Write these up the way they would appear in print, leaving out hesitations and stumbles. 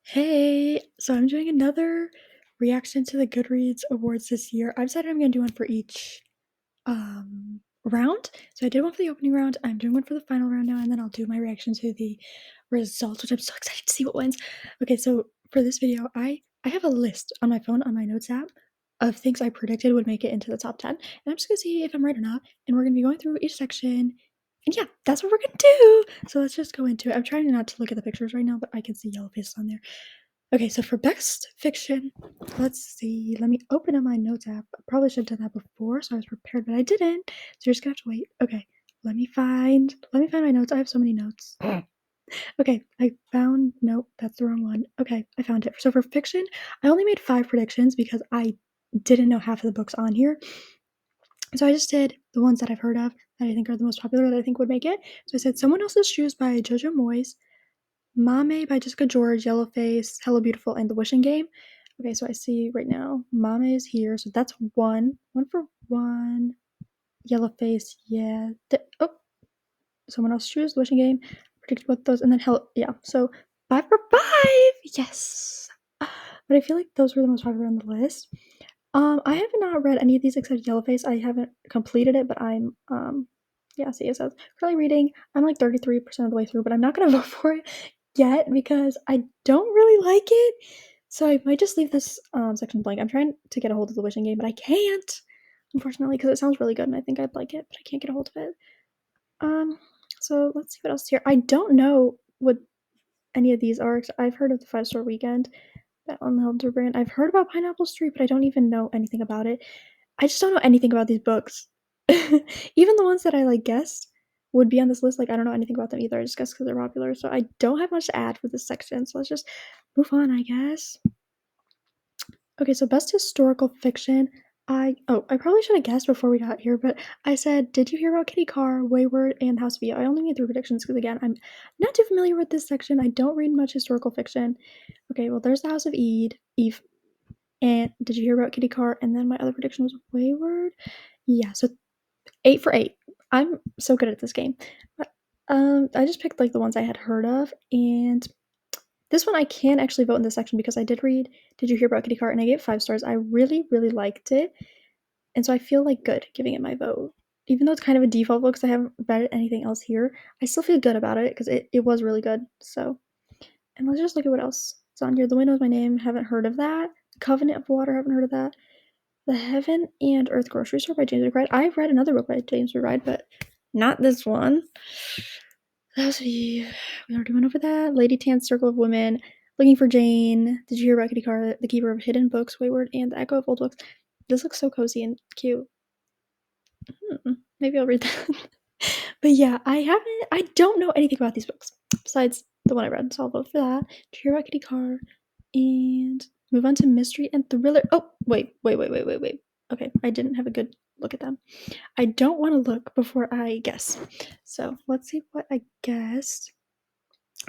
Hey, so I'm doing another reaction to the Goodreads awards this year. I've decided I'm gonna do one for each round. So I did one for the opening round, I'm doing one for the final round now, and then I'll do my reaction to the results, which I'm so excited to see what wins. Okay, so for this video, I have a list on my phone on my notes app of things I predicted would make it into the top 10. And I'm just gonna see if I'm right or not. And we're gonna be going through each section. And yeah, that's what we're gonna do. So let's just go into it. I'm trying not to look at the pictures right now, but I can see yellow faces on there. Okay, so for best fiction, let's see. Let me open up my notes app. I probably should have done that before, so I was prepared, but I didn't. So you're just gonna have to wait. Okay, let me find my notes. I have so many notes. Okay, I found. Nope, that's the wrong one. Okay, I found it. So for fiction, I only made 5 predictions because I didn't know half of the books on here. So I just did the ones that I've heard of that I think are the most popular that I think would make it. So I said Someone Else's Shoes by Jojo Moyes, Mame by Jessica George, Yellowface, Hello Beautiful, and The Wishing Game. Okay, so I see right now Mame is here, so that's one. One for one. Yellowface, yeah. Someone Else Choose, The Wishing Game. Predicted what those, and then yeah. So 5 for 5! Yes! But I feel like those were the most popular on the list. I have not read any of these except Yellowface. I haven't completed it, but I'm, yeah, see, it says currently reading. I'm like 33% of the way through, but I'm not gonna vote for it yet because I don't really like it. So I might just leave this section blank. I'm trying to get a hold of The Wishing Game, but I can't, unfortunately, because it sounds really good and I think I'd like it, but I can't get a hold of it. So let's see what else is here. I don't know what any of these are. I've heard of the 5 Star Weekend, that Unheld brand. I've heard about Pineapple Street, but I don't even know anything about it. I just don't know anything about these books. Even the ones that I like guessed would be on this list. Like I don't know anything about them either. I just guess because they're popular. So I don't have much to add for this section. So let's just move on, I guess. Okay, so best historical fiction. I probably should have guessed before we got here, but I said, did you hear about Kitty Carr, Wayward, and House of E? I only made 3 predictions because again, I'm not too familiar with this section. I don't read much historical fiction. Okay, well there's the House of Eve. And did you hear about Kitty Carr? And then my other prediction was Wayward. Yeah, so 8 for 8. I'm so good at this game. But, I just picked like the ones I had heard of, and this one I can actually vote in this section because I did read Did You Hear About Kitty Carr? And I gave 5 stars. I really, really liked it. And so I feel like good giving it my vote. Even though it's kind of a default vote because I haven't read anything else here, I still feel good about it because it was really good. So, and let's just look at what else is on here. The Wind Knows My Name, haven't heard of that. Covenant of Water, haven't heard of that. The Heaven and Earth Grocery Store by James McBride. I've read another book by James McBride, but not this one. We already went over that. Lady Tan's Circle of Women, Looking for Jane. Did you hear about Kitty Carr? The Keeper of Hidden Books, Wayward, and The Echo of Old Books. This looks so cozy and cute. Maybe I'll read that. But yeah, I don't know anything about these books besides the one I read, so I'll vote for that. Did you hear about Kitty Carr? And move on to mystery and thriller. Oh, wait. Okay, I didn't have a good look at them. I don't want to look before I guess. So let's see what I guessed.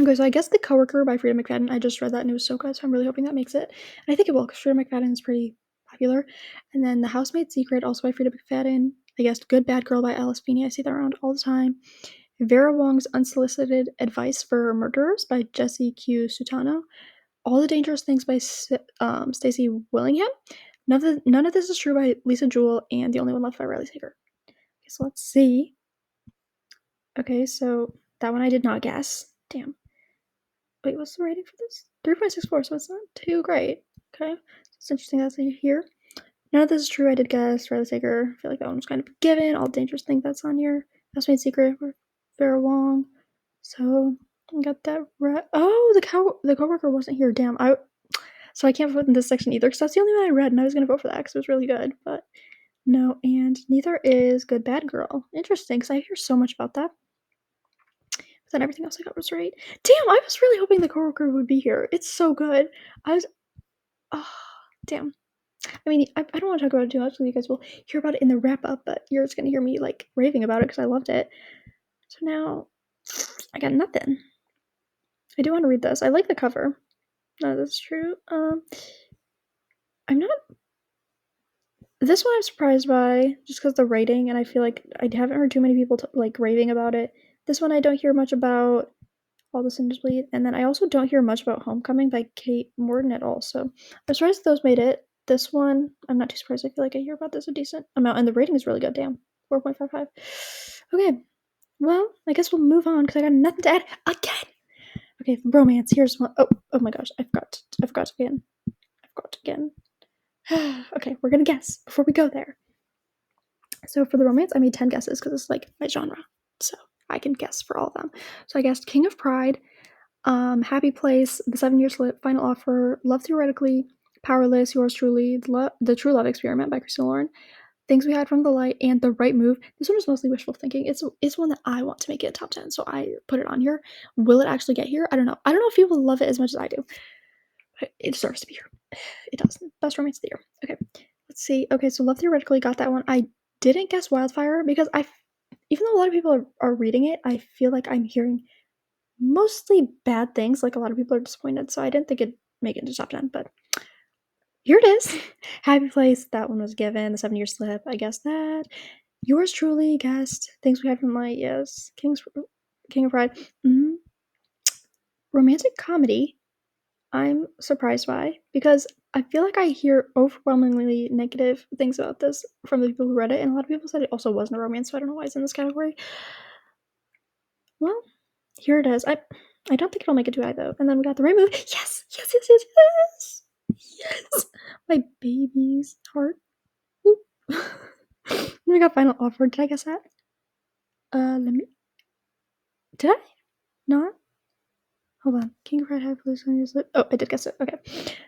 Okay, so I guess The Coworker by Frida McFadden. I just read that and it was so good, so I'm really hoping that makes it. And I think it will because Frida McFadden is pretty popular. And then The Housemaid's Secret, also by Frida McFadden. I guessed Good Bad Girl by Alice Feeney. I see that around all the time. Vera Wong's Unsolicited Advice for Murderers by Jessie Q. Sutano. All the Dangerous Things by Stacey Willingham. None of this is true by Lisa Jewell, and The Only One Left by Riley Sager. Okay, so let's see. Okay, so that one I did not guess. Damn. Wait, what's the rating for this? 3.64, so it's not too great. Okay, it's interesting that's here. None of this is true. I did guess Riley Sager. I feel like that one was kind of a given. All the Dangerous Things that's on here. Housemaid's Secret for Vera Wong. So I got that right. Oh, the coworker wasn't here. Damn. So I can't vote in this section either because that's the only one I read, and I was gonna vote for that because it was really good. But no, and neither is Good Bad Girl. Interesting, because I hear so much about that. But then everything else I got was right. Damn, I was really hoping the coworker would be here. It's so good. Oh, damn. I mean, I don't want to talk about it too much because you guys will hear about it in the wrap up, but you're just gonna hear me like raving about it because I loved it. So now I got nothing. I do want to read this. I like the cover. No, that's true. I'm not. This one I'm surprised by just because the writing, and I feel like I haven't heard too many people like raving about it. This one I don't hear much about. All the Cinders Bleed. And then I also don't hear much about Homecoming by Kate Morton at all. So I'm surprised those made it. This one, I'm not too surprised. I feel like I hear about this a decent amount. And the rating is really good. Damn. 4.55. Okay. Well, I guess we'll move on because I got nothing to add again. Okay, romance. Here's one. Oh my gosh. I forgot again. Okay, we're gonna guess before we go there. So for the romance, I made 10 guesses because it's like my genre. So I can guess for all of them. So I guessed King of Pride, Happy Place, The 7-Year Slip, Final Offer, Love Theoretically, Powerless, Yours Truly, The True Love Experiment by Christina Lauren, Things We Hide from the Light, and The Right Move. This one is mostly wishful thinking. It's one that I want to make it top 10, so I put it on here. Will it actually get here? I don't know. I don't know if people love it as much as I do. But it deserves to be here. It does. Best romance of the year. Okay, let's see. Okay, so Love Theoretically got that one. I didn't guess Wildfire because even though a lot of people are reading it, I feel like I'm hearing mostly bad things. Like a lot of people are disappointed, so I didn't think it'd make it into top 10, but here it is. Happy Place, that one was given. The 7-Year Slip, I guessed that. Yours truly guessed Things We Hide from Light, yes. King of Pride. Mm-hmm. Romantic comedy, I'm surprised by because I feel like I hear overwhelmingly negative things about this from the people who read it, and a lot of people said it also wasn't a romance, so I don't know why it's in this category. Well, here it is. I don't think it'll make it too high though. And then we got The Right Move. Yes! Yes! My baby's heart. Then we got Final Offer. Did I guess that? Did I? Not? Hold on. King of Red High Police. Oh, I did guess it. Okay.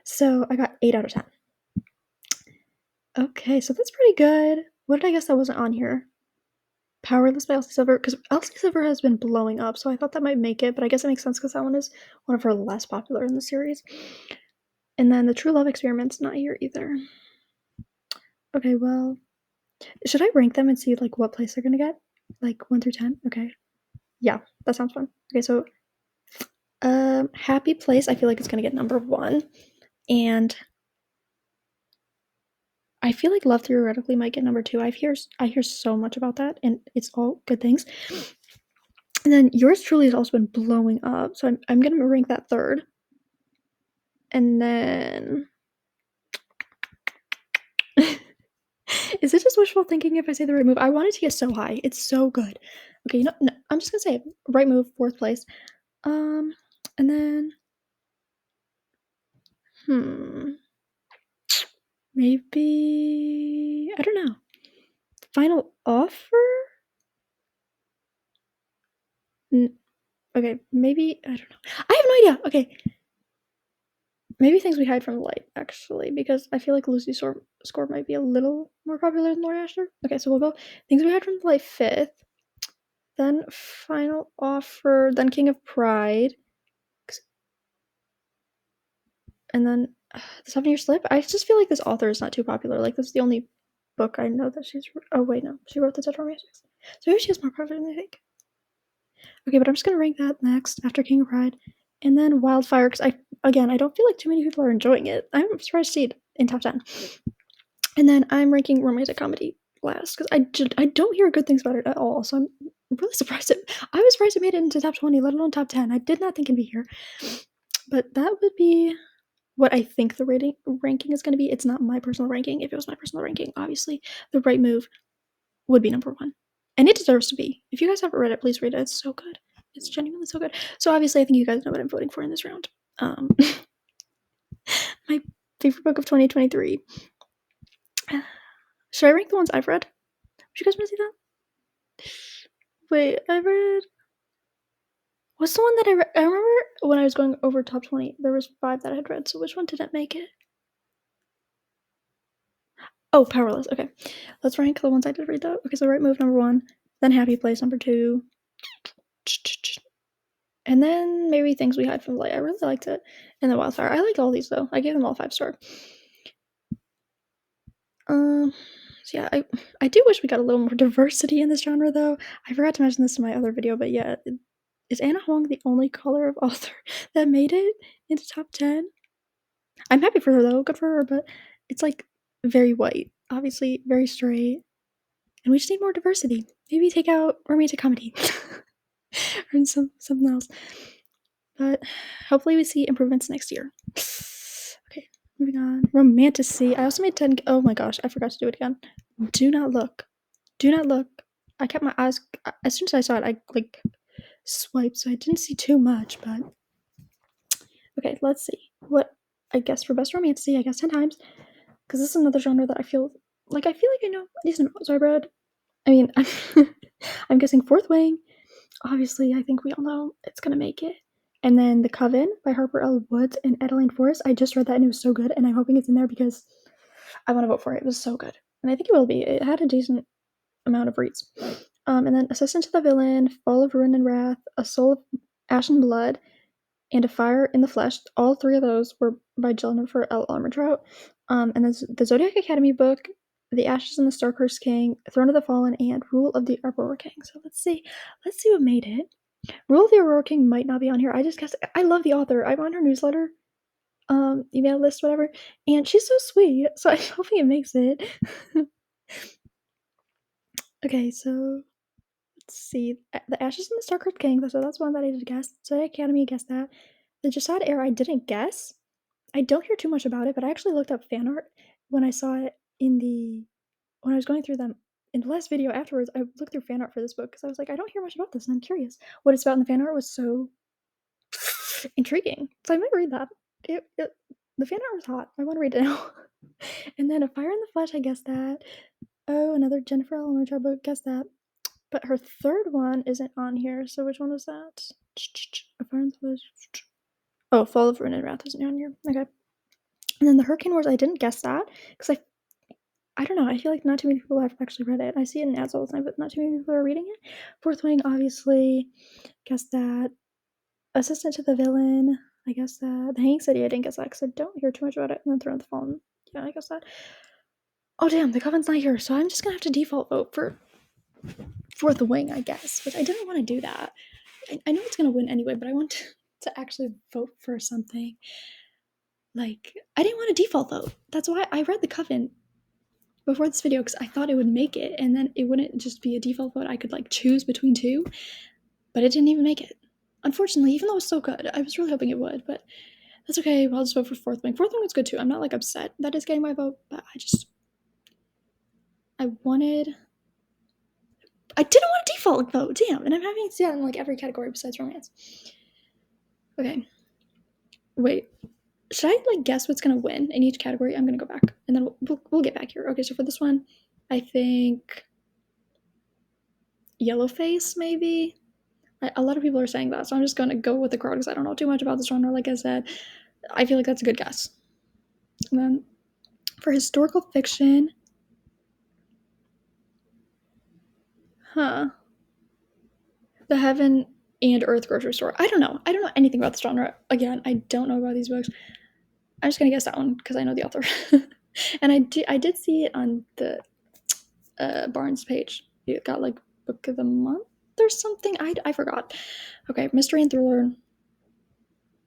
So I got 8 out of 10. Okay, so that's pretty good. What did I guess that wasn't on here? Powerless by Elsie Silver, because Elsie Silver has been blowing up, so I thought that might make it, but I guess it makes sense because that one is one of her less popular in the series. And then The True Love Experiment's not here either. Okay, well, should I rank them and see like what place they're gonna get? Like 1 through 10? Okay. Yeah, that sounds fun. Okay, so Happy Place, I feel like it's gonna get number 1. And I feel like Love Theoretically might get number 2. I hear so much about that, and it's all good things. And then Yours Truly has also been blowing up, so I'm gonna rank that 3rd. And then is it just wishful thinking if I say The Right Move? I want it to get so high. It's so good. Okay, no, I'm just gonna say it. Right Move, 4th place. And then maybe I don't know. Final Offer? Okay, maybe I don't know. I have no idea. Okay. Maybe Things We Hide from the Light, actually, because I feel like Lucy's score might be a little more popular than Lauren Asher. Okay, so we'll go Things We Hide from the Light 5th, then Final Offer, then King of Pride, and then The 7-Year Slip. I just feel like this author is not too popular. Like, this is the only book I know that she's... Oh, wait, no. She wrote the Dead Romantics. So maybe she has more popular than I think. Okay, but I'm just going to rank that next after King of Pride. And then Wildfire, because I don't feel like too many people are enjoying it. I'm surprised to see it in top 10. And then I'm ranking romantic comedy last because I don't hear good things about it at all. So I'm really surprised I was surprised it made it into top 20, let alone top 10. I did not think it'd be here. But that would be what I think the ranking is going to be. It's not my personal ranking. If it was my personal ranking, obviously The Right Move would be number 1. And it deserves to be. If you guys haven't read it, please read it. It's so good. It's genuinely so good. So obviously I think you guys know what I'm voting for in this round. My favorite book of 2023. Should I rank the ones I've read? Would you guys want to see that? Wait, I read... What's the one that I read? I remember when I was going over top 20, there was 5 that I had read, so which one didn't make it? Oh, Powerless. Okay. Let's rank the ones I did read, though. Okay, so Right Move, number 1. Then Happy Place, number 2. And then maybe Things We Hide from the Light. I really liked it. And then Wildfire. I liked all these, though. I gave them all 5 stars. So yeah, I do wish we got a little more diversity in this genre, though. I forgot to mention this in my other video, but yeah, is Anna Huang the only color of author that made it into top 10? I'm happy for her, though. Good for her, but it's like very white, obviously very straight, and we just need more diversity. Maybe take out romantic comedy or something else. but hopefully we see improvements next year. Okay, moving on. Romantasy. I also made 10. Oh my gosh, I forgot to do it again. Do not look. Do not look. I kept my eyes. As soon as I saw it, I like swiped, so I didn't see too much. But okay, let's see. What I guess for best romantasy, I guess 10 times, because this is another genre that I feel like I know a decent amount. So I read. I mean, I'm guessing Fourth Wing. Obviously, I think we all know it's gonna make it. And then The Coven by Harper L. Woods and Adeline Forrest. I just read that and it was so good, and I'm hoping it's in there because I want to vote for it. It was so good, and I think it will be. It had a decent amount of reads. And then Assistant to the Villain, Fall of Ruin and Wrath, A Soul of Ash and Blood, and A Fire in the Flesh. All three of those were by Jennifer L. Armentrout. And then the Zodiac Academy book, The Ashes and the Star-Cursed King, Throne of the Fallen, and Rule of the Aurora King. So let's see what made it. Rule of the Aurora King might not be on here. I just guess I love the author. I'm on her newsletter, email list, whatever, and she's so sweet. So I'm hoping it makes it. Okay, so let's see. The Ashes and the Star-Cursed King. So that's one that I did guess. So the Academy guessed that. The Jasad Heir I didn't guess. I don't hear too much about it, but I actually looked up fan art when I saw it when I was going through them in the last video afterwards. I looked through fan art for this book because I was like, I don't hear much about this, and I'm curious what it's about. And the fan art was so intriguing, so I might read that. The fan art was hot. I want to read it now. And then A Fire in the Flesh, I guess that. Oh, another Jennifer L. Armentrout book, guess that. But her third one isn't on here, so which one was that? A Fire in the Flesh. Oh, Fall of Ruin and Wrath isn't on here. Okay. And then the Hurricane Wars, I didn't guess that because I don't know. I feel like not too many people have actually read it. I see it in ads all the time, but not too many people are reading it. Fourth Wing, obviously, guess that. Assistant to the Villain, I guess that. The Hanging City, I didn't guess that because I don't hear too much about it. And then Throne of the Fallen, yeah, I guess that. Oh damn, the Coven's not here, so I'm just gonna have to default vote for Fourth Wing, I guess. Which I didn't want to do that. I know it's gonna win anyway, but I want to actually vote for something. Like, I didn't want to default vote. That's why I read the Coven before this video because I thought it would make it, and then it wouldn't just be a default vote. I could like choose between two, but it didn't even make it. Unfortunately, even though it was so good, I was really hoping it would, but that's okay. I'll just vote for Fourth Wing. Fourth Wing was good too. I'm not like upset that it's getting my vote, but I didn't want to default vote. Damn, and I'm having to do that in like every category besides romance. Okay, wait. Should I like guess what's gonna win in each category? I'm gonna go back, and then we'll get back here. Okay, so for this one, I think Yellowface maybe. A lot of people are saying that, so I'm just gonna go with the crowd because I don't know too much about this genre. Like I said, I feel like that's a good guess. And then for historical fiction, the Heaven and Earth grocery store. I don't know anything about this genre. Again, I don't know about these books. I'm just gonna guess that one because I know the author. And I did see it on the Barnes page. It got like book of the month or something. I forgot. Okay, mystery and thriller.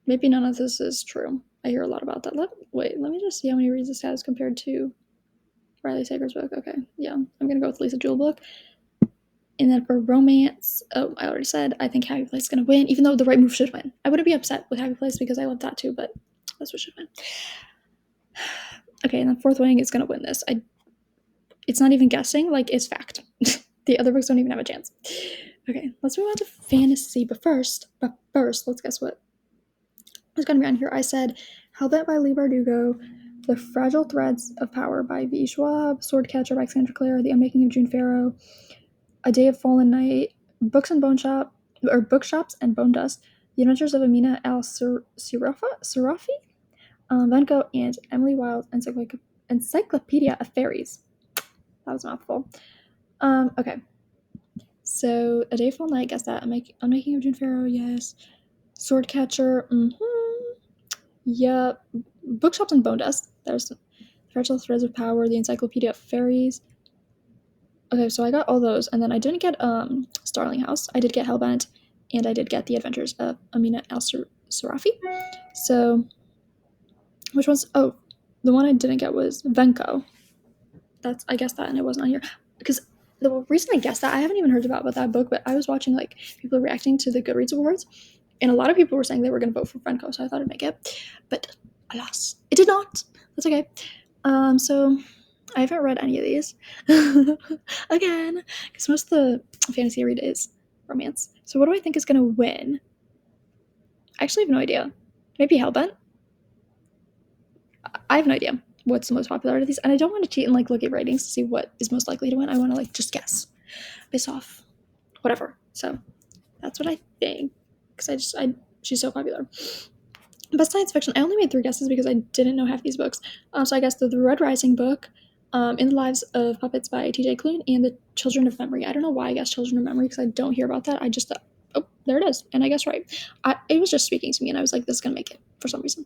Maybe none of this is true. I hear a lot about that. Let me just see how many reads this has compared to Riley Sager's book. Okay, yeah, I'm gonna go with Lisa Jewell book. And then for romance, oh, I already said I think Happy Place is gonna win, even though The Right Move should win. I wouldn't be upset with Happy Place because I love that too, but that's what should win. Okay, and then Fourth Wing is gonna win this. It's not even guessing, like it's fact. The other books don't even have a chance. Okay, let's move on to fantasy. But first, let's guess what is gonna be on here. I said Hellbent by Lee Bardugo, The Fragile Threads of Power by V. Schwab, Swordcatcher by Sandra Clare, The Unmaking of June Farrow, A Day of Fallen Night, Bookshops and Bone Dust, The Adventures of Amina Sarafi, Venko, and Emily Wilde's Encyclopedia of Fairies. That was a mouthful. Okay. So A Day of Fallen Night, guess that. Unmaking of June Farrow, yes. Swordcatcher, yeah. Bookshops and Bone Dust. There's Fragile Threads of Power, The Encyclopedia of Fairies. Okay, so I got all those, and then I didn't get Starling House. I did get Hellbent, and I did get The Adventures of Amina Sarafi. So, which one's? Oh, the one I didn't get was Venko. I guessed that, and it wasn't on here because the reason I guessed that I haven't even heard about that book, but I was watching like people reacting to the Goodreads awards, And a lot of people were saying they were going to vote for Franco, so I thought it'd make it. But alas, it did not. That's okay. So I haven't read any of these again, because most of the fantasy I read is romance. So what do I think is going to win? I actually have no idea. Maybe Hellbent. I have no idea what's the most popular out of these, and I don't want to cheat and like look at ratings to see what is most likely to win. I want to like just guess based off whatever. So that's what I think, because she's so popular. Best science fiction. I only made 3 guesses because I didn't know half these books. So I guess the Red Rising book, In the Lives of Puppets by T.J. Klune, and The Children of Memory. I don't know why I guessed Children of Memory because I don't hear about that. I just thought, oh, there it is, and I guessed right. It was just speaking to me, and I was like, this is gonna make it for some reason.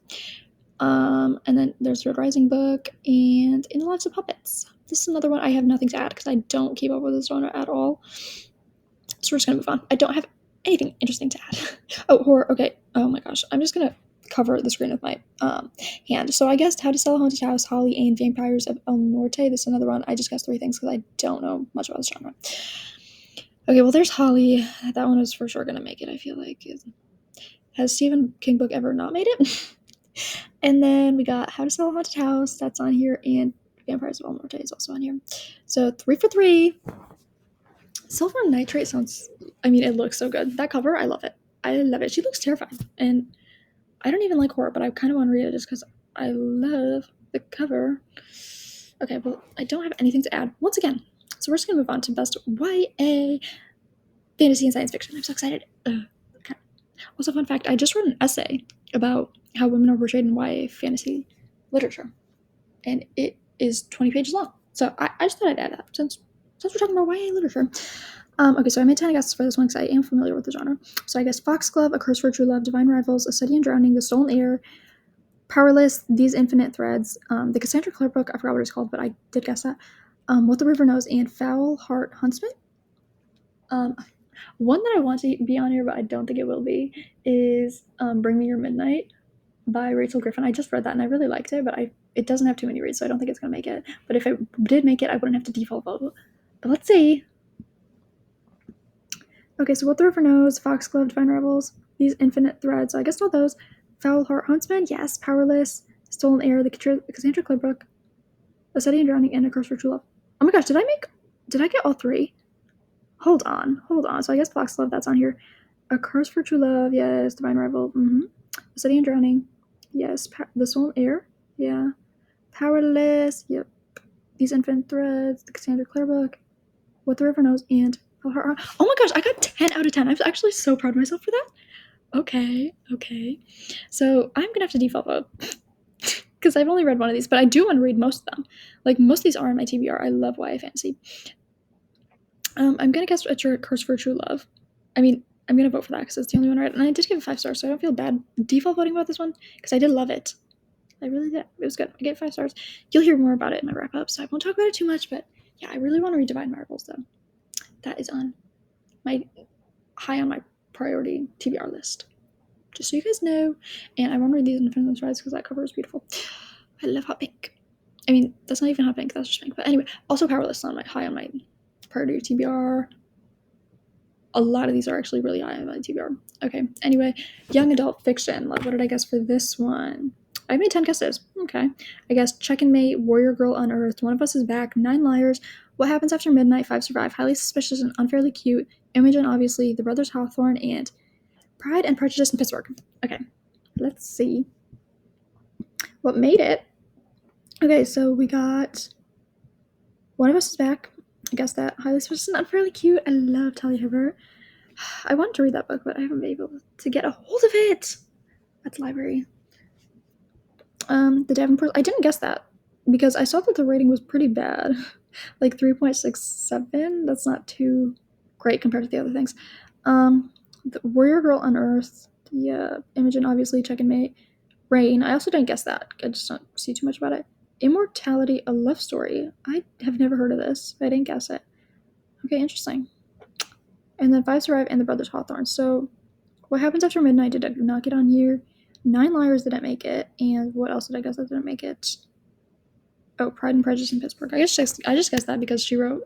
And then there's the Red Rising book and In the Lives of Puppets. This is another one I have nothing to add because I don't keep up with this genre at all. So we're just gonna move on. I don't have anything interesting to add. Oh, horror. Okay. Oh my gosh. I'm just gonna cover the screen with my hand. So I guessed How to Sell a Haunted House, Holly, and Vampires of El Norte. This is another one. I just guessed 3 things because I don't know much about this genre. Okay, well there's Holly. That one is for sure gonna make it, I feel like. Has Stephen King book ever not made it? And then we got How to Sell a Haunted House. That's on here, and Vampires of El Norte is also on here. So 3 for 3. Silver Nitrate sounds, I mean, it looks so good. That cover, I love it. I love it. She looks terrifying. And I don't even like horror, but I kind of want to read it just because I love the cover. Okay, well, I don't have anything to add once again. So we're just going to move on to best YA fantasy and science fiction. I'm so excited. Okay. Also, fun fact, I just wrote an essay about how women are portrayed in YA fantasy literature. And it is 20 pages long. So I just thought I'd add that since we're talking about YA literature. Okay, so I made 10 guesses for this one because I am familiar with the genre. So I guess Foxglove, A Curse for True Love, Divine Rivals, A Study in Drowning, The Stolen Heir, Powerless, These Infinite Threads, the Cassandra Clare book, I forgot what it's called, but I did guess that. What the River Knows, and Foul Heart Huntsman. One that I want to be on here, but I don't think it will be, is Bring Me Your Midnight by Rachel Griffin. I just read that and I really liked it, but it doesn't have too many reads, so I don't think it's going to make it. But if it did make it, I wouldn't have to default vote. But let's see. Okay, so What the River Knows, Foxglove, Divine Rivals, These Infinite Threads. So I guess all those. Foul Heart Huntsman, yes. Powerless, Stolen Heir, the Cassandra Clare book, A Study in Drowning, and A Curse for True Love. Oh my gosh, did I get all 3? Hold on. So I guess Foxglove, that's on here. A Curse for True Love, yes. Divine Rival, A Study in Drowning, yes. The Stolen Heir, yeah. Powerless, yep. These Infinite Threads, the Cassandra Clare book, What the River Knows, and Oh my gosh, I got 10 out of 10. I'm actually so proud of myself for that. Okay. So I'm gonna have to default vote because I've only read one of these, but I do want to read most of them. Like most of these are in my TBR. I love YA fantasy. I'm gonna guess A Curse for True Love. I mean, I'm gonna vote for that because it's the only one I read, and I did give it 5 stars, so I don't feel bad default voting about this one because I did love it. I really did. It was good. I gave 5 stars. You'll hear more about it in my wrap up, so I won't talk about it too much. But yeah, I really want to read Divine Marvels though. That is on my high on my priority TBR list. Just so you guys know. And I want to read These Infinite Threads because that cover is beautiful. I love hot pink. I mean, that's not even hot pink, that's just pink. But anyway, also Powerless on my high on my priority TBR. A lot of these are actually really high on my TBR. Okay, anyway, young adult fiction. What did I guess for this one? I made 10 guesses. Okay. I guess Check and Mate, Warrior Girl Unearthed, One of Us is Back, 9 Liars, What Happens After Midnight, 5 Survive, Highly Suspicious and Unfairly Cute, Imogen Obviously, The Brothers Hawthorne, and Pride and Prejudice in Pittsburgh. Okay, let's see what made it. Okay, so we got One of Us is Back. I guess that. Highly Suspicious and Unfairly Cute. I love Talia Hibbert. I wanted to read that book, but I haven't been able to get a hold of it at the library. The Davenport. I didn't guess that because I saw that the rating was pretty bad, like 3.67. That's not too great compared to the other things. The Warrior Girl Unearthed. Yeah, Imogen Obviously, Check and Mate, Rain. I also didn't guess that. I just don't see too much about it. Immortality, a love story. I have never heard of this. I didn't guess it. Okay, interesting. And then 5 Survive and The Brothers Hawthorne. So, What Happens After Midnight did not get on here. 9 Liars didn't make it. And what else did I guess that didn't make it? Oh, Pride and Prejudice in Pittsburgh. I just guessed that because she wrote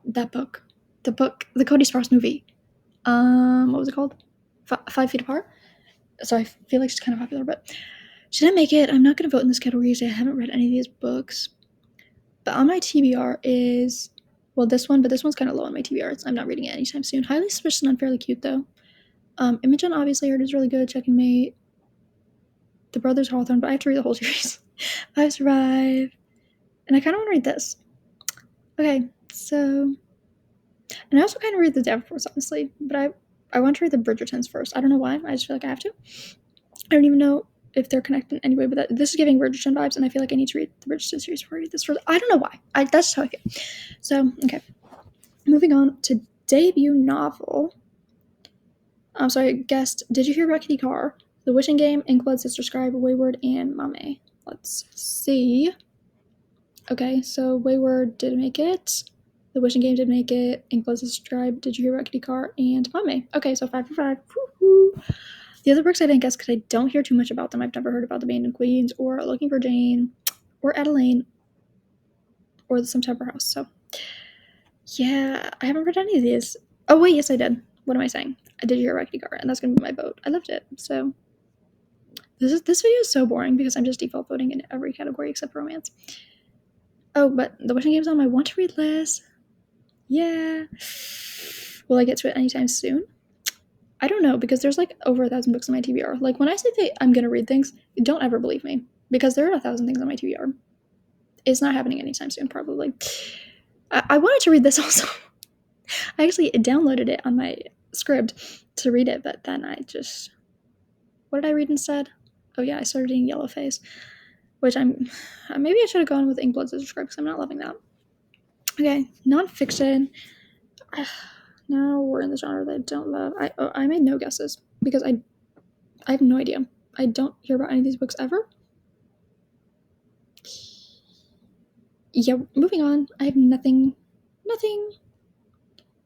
that book. The Cody Sprouse movie. What was it called? 5 feet apart. So I feel like she's kind of popular, but she didn't make it. I'm not going to vote in this category because I haven't read any of these books. But on my TBR is, well, this one, but this one's kind of low on my TBR. I'm not reading it anytime soon. Highly Suspicious and Unfairly Cute, though. Imogen obviously heard is really good. Check and Mate. The Brothers Hawthorne, but I have to read the whole series. I Survive. And I kind of want to read this. Okay, so. And I also kind of read the Davenports, honestly. But I want to read the Bridgertons first. I don't know why. I just feel like I have to. I don't even know if they're connected in any way, but this is giving Bridgerton vibes, and I feel like I need to read the Bridgerton series before I read this. I don't know why. That's just how I feel. So, okay. Moving on to debut novel. So I guessed, did you hear about Kitty Carr? The Wishing Game, Inkblood, Sister Scribe, Wayward, and Mame. Let's see. Okay, so Wayward did make it. The Wishing Game did make it. Inkblood, Sister Scribe, Did You Hear About Kitty Carr, and Mame. Okay, so 5 for 5. Woo-hoo. The other books I didn't guess because I don't hear too much about them. I've never heard about The Abandoned Queens or Looking for Jane or Adeline or The September House. So, yeah, I haven't read any of these. Oh, wait, yes, I did. What am I saying? I did hear about Kitty Carr, and that's going to be my vote. I loved it. So, this video is so boring because I'm just default voting in every category except romance. Oh, but The Wishing Game is on my want to read list. Yeah. Will I get to it anytime soon? I don't know, because there's like over 1,000 books on my TBR. Like, when I say that I'm going to read things, don't ever believe me, because there are 1,000 things on my TBR. It's not happening anytime soon, probably. I wanted to read this also. I actually downloaded it on my script to read it, but then I just... What did I read instead? Oh yeah, I started reading Yellowface, which maybe I should have gone with Inkblood Sister Scribe because I'm not loving that. Okay, nonfiction. Now we're in the genre that I don't love. I made no guesses because I have no idea. I don't hear about any of these books ever. Yeah, moving on. I have nothing.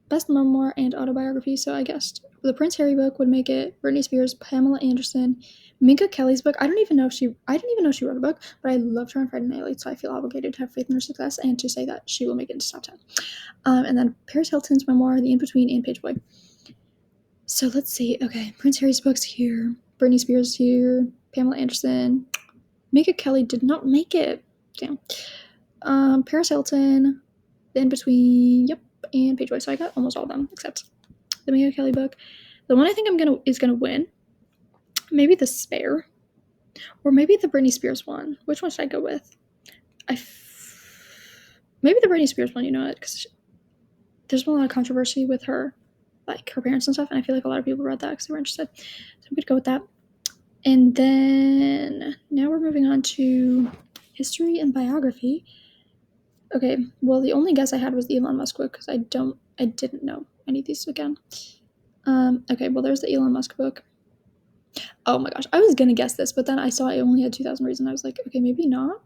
Best memoir and autobiography, so I guessed the Prince Harry book would make it. Britney Spears, Pamela Anderson, Minka Kelly's book. I didn't even know she wrote a book, but I loved her on Friday Night Lights, so I feel obligated to have faith in her success and to say that she will make it into top 10. And then Paris Hilton's memoir, The In-Between, and Page Boy. So let's see. Okay, Prince Harry's book's here. Britney Spears here. Pamela Anderson. Minka Kelly did not make it. Damn. Paris Hilton, The In-Between, yep, and Page Boy. So I got almost all of them except the Minka Kelly book. The one I think is gonna win, maybe The Spare, or maybe the Britney Spears one. Which one should I go with? Maybe the Britney Spears one. You know it, because there's been a lot of controversy with her, like her parents and stuff, and I feel like a lot of people read that because they were interested. So I'm gonna go with that. And then now we're moving on to history and biography. Okay, well, the only guess I had was the Elon Musk book because I didn't know any of these again. Okay, well, there's the Elon Musk book. Oh my gosh, I was gonna guess this, but then I saw I only had 2,000 reads, and I was like, okay, maybe not,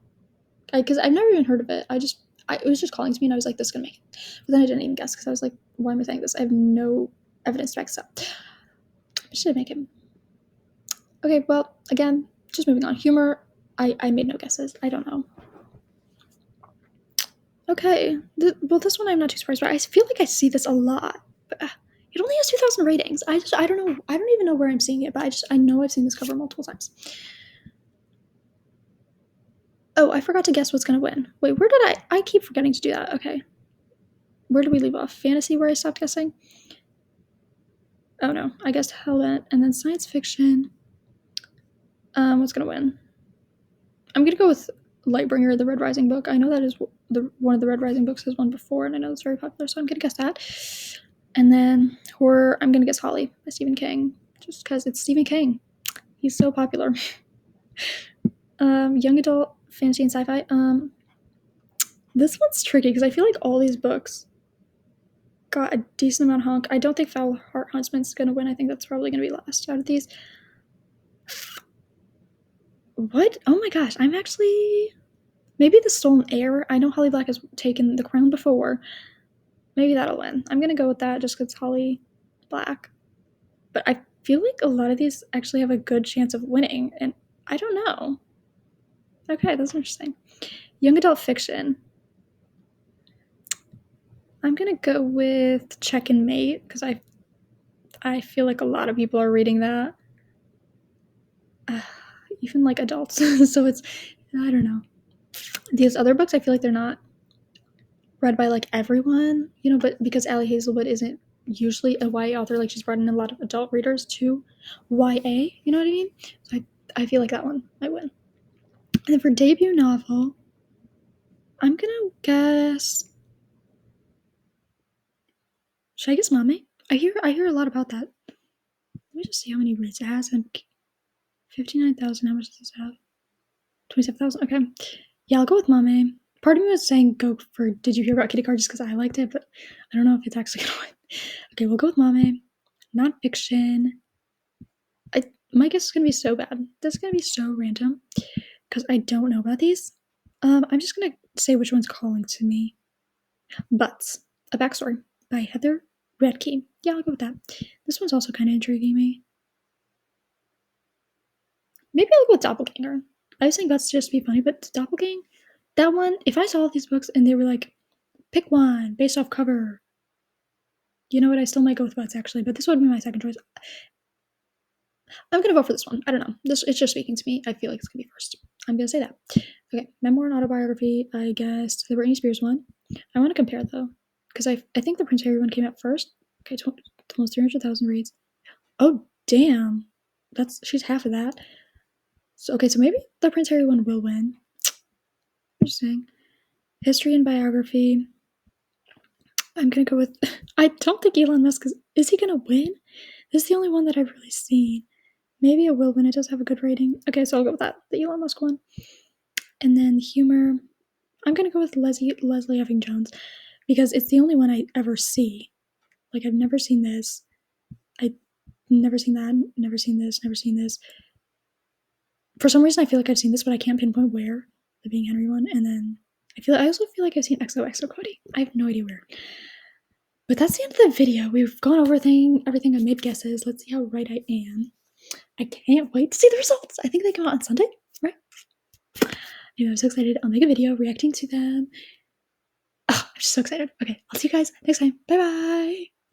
because I've never even heard of it. It was just calling to me, and I was like, this is gonna make it. But then I didn't even guess because I was like, why am I saying this? I have no evidence to back this up. Should I make it? Okay, well, again, just moving on. Humor, I made no guesses. I don't know. Okay, well, this one I'm not too surprised by. I feel like I see this a lot, but it only has 2,000 ratings. I don't know. I don't even know where I'm seeing it, but I know I've seen this cover multiple times. Oh, I forgot to guess what's gonna win. Wait, where did I keep forgetting to do that. Okay, where did we leave off? Fantasy, where I stopped guessing. Oh no, I guessed Hellbent, and then science fiction. What's gonna win? I'm gonna go with Lightbringer, the Red Rising book. I know that is one of the Red Rising books has won before, and I know it's very popular, so I'm gonna guess that. And then horror, I'm gonna guess Holly by Stephen King, just because it's Stephen King. He's so popular. Young adult, fantasy, and sci-fi. This one's tricky because I feel like all these books got a decent amount of honk. I don't think Foul Heart Huntsman's gonna win. I think that's probably gonna be last out of these. What? Oh my gosh, I'm actually... Maybe The Stolen Heir. I know Holly Black has taken the crown before. Maybe that'll win. I'm gonna go with that just because Holly Black. But I feel like a lot of these actually have a good chance of winning, and I don't know. Okay, that's interesting. Young adult fiction. I'm gonna go with Check and Mate because I I feel like a lot of people are reading that. Even like adults. So it's, I don't know. These other books, I feel like they're not read by like everyone, you know, but because Allie Hazelwood isn't usually a YA author, like she's brought in a lot of adult readers to YA, you know what I mean? So I feel like that one might win. And then for debut novel, I'm gonna guess. Should I guess Mame? I hear a lot about that. Let me just see how many reads it has. And 59,000. How much does this have? 27,000. Okay. Yeah, I'll go with Mame. Part of me was saying go for Did You Hear About Kitty Car just because I liked it, but I don't know if it's actually gonna win. Okay, we'll go with Mame. Nonfiction. My guess is gonna be so bad. This is gonna be so random because I don't know about these. I'm just gonna say which one's calling to me. Butts, a backstory by Heather Redkey. Yeah, I'll go with that. This one's also kind of intriguing me. Maybe I'll go with Doppelganger. I was saying Butts just to be funny, but Doppelganger, that one, if I saw these books and they were like, pick one based off cover, you know what, I still might go with Butts actually, but this would be my second choice. I'm gonna vote for this one. I don't know. It's just speaking to me. I feel like it's gonna be first. I'm gonna say that. Okay, memoir and autobiography. I guessed the Britney Spears one. I want to compare though, because I think the Prince Harry one came out first. Okay, almost 300,000 reads. Oh damn, she's half of that. So okay, so maybe the Prince Harry one will win. Interesting. History and biography. I'm gonna go with. I don't think Elon Musk is he gonna win? This is the only one that I've really seen. Maybe it will win. It does have a good rating. Okay, so I'll go with that, the Elon Musk one. And then humor. I'm gonna go with Leslie Effing Jones because it's the only one I ever see. Like I've never seen this. I've never seen that. Never seen this. Never seen this. For some reason, I feel like I've seen this, but I can't pinpoint where. The Being Henry one, and then I also feel like I've seen XOXO Cody. I have no idea where. But that's the end of the video. We've gone over everything. I made guesses. Let's see how right I am. I can't wait to see the results. I think they come out on Sunday, right? Anyway, I'm so excited. I'll make a video reacting to them. Oh, I'm just so excited. Okay, I'll see you guys next time. Bye bye.